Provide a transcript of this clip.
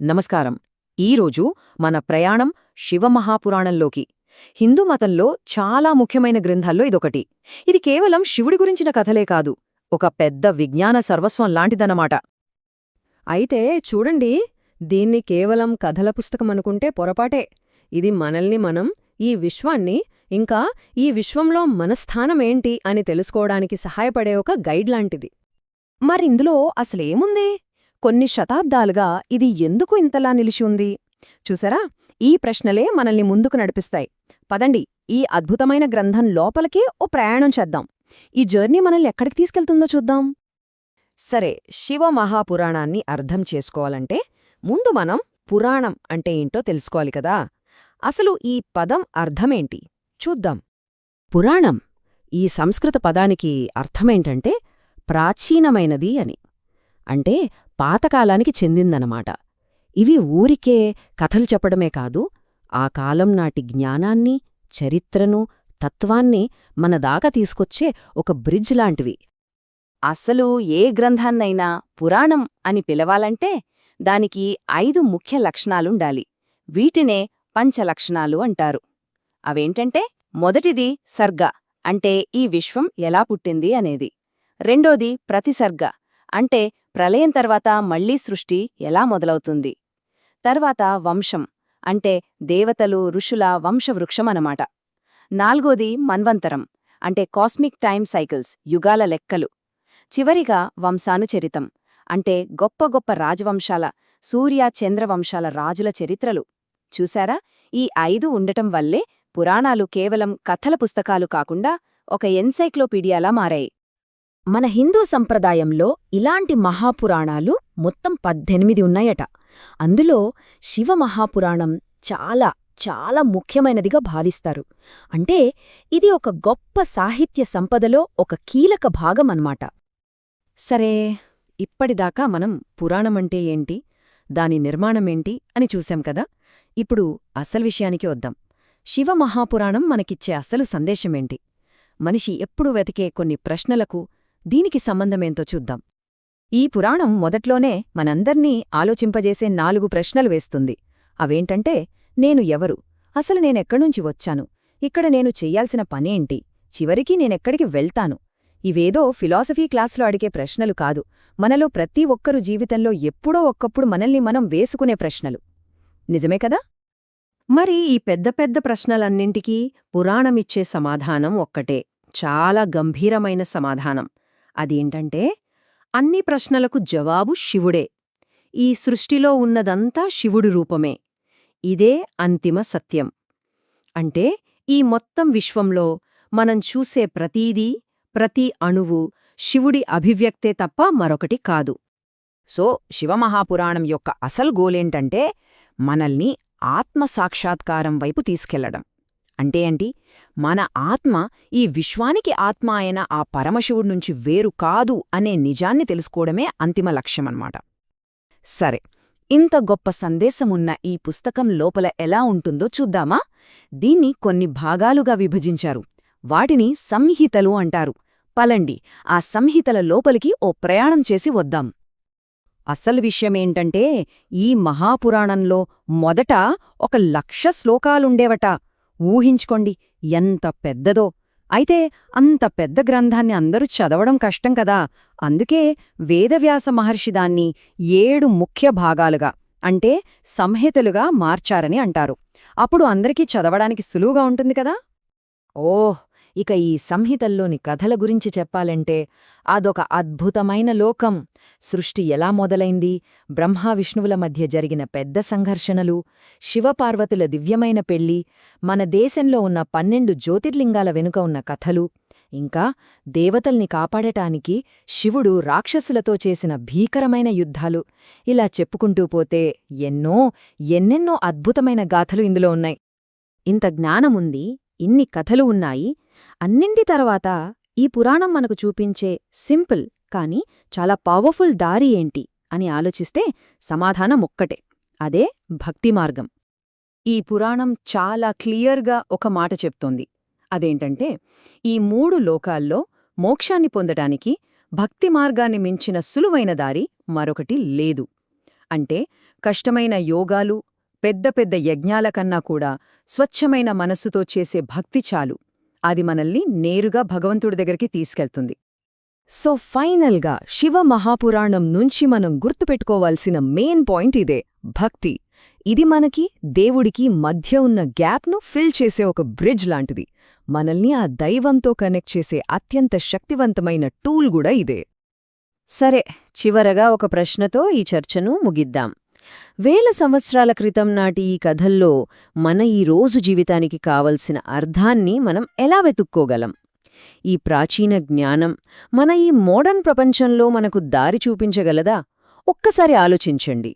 నమస్కారం. ఈరోజు మన ప్రయాణం శివమహాపురాణంలోకి. హిందూ మతంలో చాలా ముఖ్యమైన గ్రంథాల్లో ఇదొకటి. ఇది కేవలం శివుడి గురించిన కథలే కాదు, ఒక పెద్ద విజ్ఞాన సర్వస్వం లాంటిదన్నమాట. అయితే చూడండి, దీన్ని కేవలం కథల పుస్తకమనుకుంటే పొరపాటే. ఇది మనల్ని మనం, ఈ విశ్వాన్ని, ఇంకా ఈ విశ్వంలో మన స్థానమేంటి అని తెలుసుకోవడానికి సహాయపడే ఒక గైడ్ లాంటిది. మరిందులో అసలేముంది? కొన్ని శతాబ్దాలుగా ఇది ఎందుకు ఇంతలా నిలిచి ఉంది? చూసారా, ఈ ప్రశ్నలే మనల్ని ముందుకు నడిపిస్తాయి. పదండి, ఈ అద్భుతమైన గ్రంథం లోపలికి ఓ ప్రయాణం చేద్దాం. ఈ జర్నీ మనల్ని ఎక్కడికి తీసుకెళ్తుందో చూద్దాం. సరే, శివమహాపురాణాన్ని అర్థం చేసుకోవాలంటే ముందు మనం పురాణం అంటే ఏంటో తెలుసుకోవాలి కదా. అసలు ఈ పదం అర్థమేంటి చూద్దాం. పురాణం ఈ సంస్కృత పదానికి అర్థమేంటంటే ప్రాచీనమైనది అని. అంటే పాతకాలానికి చెందిందనమాట. ఇవి ఊరికే కథలు చెప్పడమే కాదు, ఆ కాలం నాటి జ్ఞానాన్ని, చరిత్రను, తత్వాన్ని మన దాకా తీసుకొచ్చే ఒక బ్రిడ్జ్ లాంటివి. అసలు ఏ గ్రంథాన్నైనా పురాణం అని పిలవాలంటే దానికి 5 ముఖ్య లక్షణాలుండాలి. వీటినే పంచలక్షణాలు అంటారు. అవేంటంటే, మొదటిది సర్గ, అంటే ఈ విశ్వం ఎలా పుట్టింది అనేది. రెండోది ప్రతిసర్గ, అంటే ప్రళయం తర్వాత మళ్లీ సృష్టి ఎలా మొదలవుతుంది. తర్వాత వంశం, అంటే దేవతలు, ఋషుల వంశవృక్షం అన్నమాట. నాల్గోది మన్వంతరం, అంటే కాస్మిక్ టైమ్ సైకిల్స్, యుగాల లెక్కలు. చివరిగా వంశానుచరితం, అంటే గొప్ప గొప్ప రాజవంశాల, సూర్య చంద్రవంశాల రాజుల చరిత్రలు. చూశారా, ఈ 5 ఉండటం వల్లే పురాణాలు కేవలం కథల పుస్తకాలు కాకుండా ఒక ఎన్సైక్లోపీడియాలా మారాయి. మన హిందూ సంప్రదాయంలో ఇలాంటి మహాపురాణాలు మొత్తం 18 ఉన్నాయట. అందులో శివమహాపురాణం చాలా చాలా ముఖ్యమైనదిగా భావిస్తారు. అంటే ఇది ఒక గొప్ప సాహిత్య సంపదలో ఒక కీలక భాగమన్నమాట. సరే, ఇప్పటిదాకా మనం పురాణమంటే ఏంటి, దాని నిర్మాణమేంటి అని చూశాం కదా. ఇప్పుడు అసలు విషయానికి వద్దాం. శివమహాపురాణం మనకిచ్చే అసలు సందేశమేంటి? మనిషి ఎప్పుడూ వెతికే కొన్ని ప్రశ్నలకు దీనికి సంబంధమేంతో చూద్దాం. ఈ పురాణం మొదట్లోనే మనందర్నీ ఆలోచింపజేసే 4 ప్రశ్నలు వేస్తుంది. అవేంటంటే, నేను ఎవరు, అసలు నేనెక్కడ్నుంచి వచ్చాను, ఇక్కడ నేను చెయ్యాల్సిన పనేంటి, చివరికి నేనెక్కడికి వెళ్తాను. ఇవేదో ఫిలాసఫీ క్లాసులో అడిగే ప్రశ్నలు కాదు, మనలో ప్రతి ఒక్కరు జీవితంలో ఎప్పుడో ఒక్కప్పుడు మనల్ని మనం వేసుకునే ప్రశ్నలు. నిజమే కదా? మరి ఈ పెద్ద పెద్ద ప్రశ్నలన్నింటికీ పురాణమిచ్చే సమాధానం ఒక్కటే, చాలా గంభీరమైన సమాధానం. అదేంటంటే, అన్ని ప్రశ్నలకు జవాబు శివుడే. ఈ సృష్టిలో ఉన్నదంతా శివుడి రూపమే. ఇదే అంతిమ సత్యం. అంటే ఈ మొత్తం విశ్వంలో మనం చూసే ప్రతీదీ, ప్రతి అణువు శివుడి అభివ్యక్తే తప్ప మరొకటి కాదు. సో శివమహాపురాణం యొక్క అసలు గోలేంటంటే, మనల్ని ఆత్మసాక్షాత్కారం వైపు తీసుకెళ్లడం. అంటే ఏంటి? మన ఆత్మ ఈ విశ్వానికి ఆత్మ అయిన ఆ పరమశివుడి నుంచి వేరు కాదు అనే నిజాన్ని తెలుసుకోవడమే అంతిమ లక్ష్యమన్నమాట. సరే, ఇంత గొప్ప సందేశమున్న ఈ పుస్తకం లోపల ఎలా ఉంటుందో చూద్దామా? దీన్ని కొన్ని భాగాలుగా విభజించారు. వాటిని సంహితలు అంటారు. పలండి, ఆ సంహితల లోపలికి ఓ ప్రయాణం చేసి వద్దాం. అసలు విషయమేంటంటే, ఈ మహాపురాణంలో మొదట 1,00,000 శ్లోకాలుండేవట. ఊహించుకోండి, ఎంత పెద్దదో! అయితే అంత పెద్ద గ్రంథాన్ని అందరూ చదవడం కష్టం కదా. అందుకే వేదవ్యాస మహర్షి దాన్ని 7 ముఖ్య భాగాలుగా, అంటే సంహితలుగా మార్చారని అంటారు. అప్పుడు అందరికీ చదవడానికి సులువుగా ఉంటుంది కదా. ఓహ్, ఇక ఈ సంహితల్లోని కథల గురించి చెప్పాలంటే అదొక అద్భుతమైన లోకం. సృష్టి ఎలా మొదలైంది, బ్రహ్మ విష్ణువుల మధ్య జరిగిన పెద్ద సంఘర్షణలు, శివపార్వతుల దివ్యమైన పెళ్లి, మన దేశంలో ఉన్న 12 జ్యోతిర్లింగాల వెనుక ఉన్న కథలు, ఇంకా దేవతల్ని కాపాడటానికి శివుడు రాక్షసులతో చేసిన భీకరమైన యుద్ధాలు, ఇలా చెప్పుకుంటూ పోతే ఎన్నెన్నో అద్భుతమైన గాథలు ఇందులో ఉన్నాయి. ఇంత జ్ఞానముంది, ఇన్ని కథలు ఉన్నాయి. అన్నింటి తర్వాత ఈ పురాణం మనకు చూపించే సింపుల్ కానీ చాలా పవర్ఫుల్ దారి ఏంటి అని ఆలోచిస్తే సమాధానం ఒక్కటే, అదే భక్తి మార్గం. ఈ పురాణం చాలా క్లియర్గా ఒక మాట చెప్తోంది. అదేంటంటే, ఈ 3 లోకాల్లో మోక్షాన్ని పొందటానికి భక్తి మార్గాన్ని మించిన సులువైన దారి మరొకటి లేదు. అంటే కష్టమైన యోగాలు, పెద్ద పెద్ద యజ్ఞాల కన్నా కూడా స్వచ్ఛమైన మనస్సుతో చేసే భక్తి చాలు. అది మనల్ని నేరుగా భగవంతుడి దగ్గరికి తీసుకెళ్తుంది. సో ఫైనల్గా శివ మహాపురాణం నుంచి మనం గుర్తుపెట్టుకోవాల్సిన మెయిన్ పాయింట్ ఇదే: భక్తి. ఇది మనకి దేవుడికి మధ్య ఉన్న గ్యాప్ను ఫిల్ చేసే ఒక బ్రిడ్జ్ లాంటిది. మనల్ని ఆ దైవంతో కనెక్ట్ చేసే అత్యంత శక్తివంతమైన టూల్ కూడా ఇదే. సరే, చివరగా ఒక ప్రశ్నతో ఈ చర్చను ముగిద్దాం. వేల సంవత్సరాల క్రితం నాటి ఈ కథల్లో మన ఈ రోజు జీవితానికి కావలసిన అర్థాన్ని మనం ఎలా వెతుక్కోగలం? ఈ ప్రాచీన జ్ఞానం మన ఈ మోడర్న్ ప్రపంచంలో మనకు దారి చూపించగలదా? ఒక్కసారి ఆలోచించండి.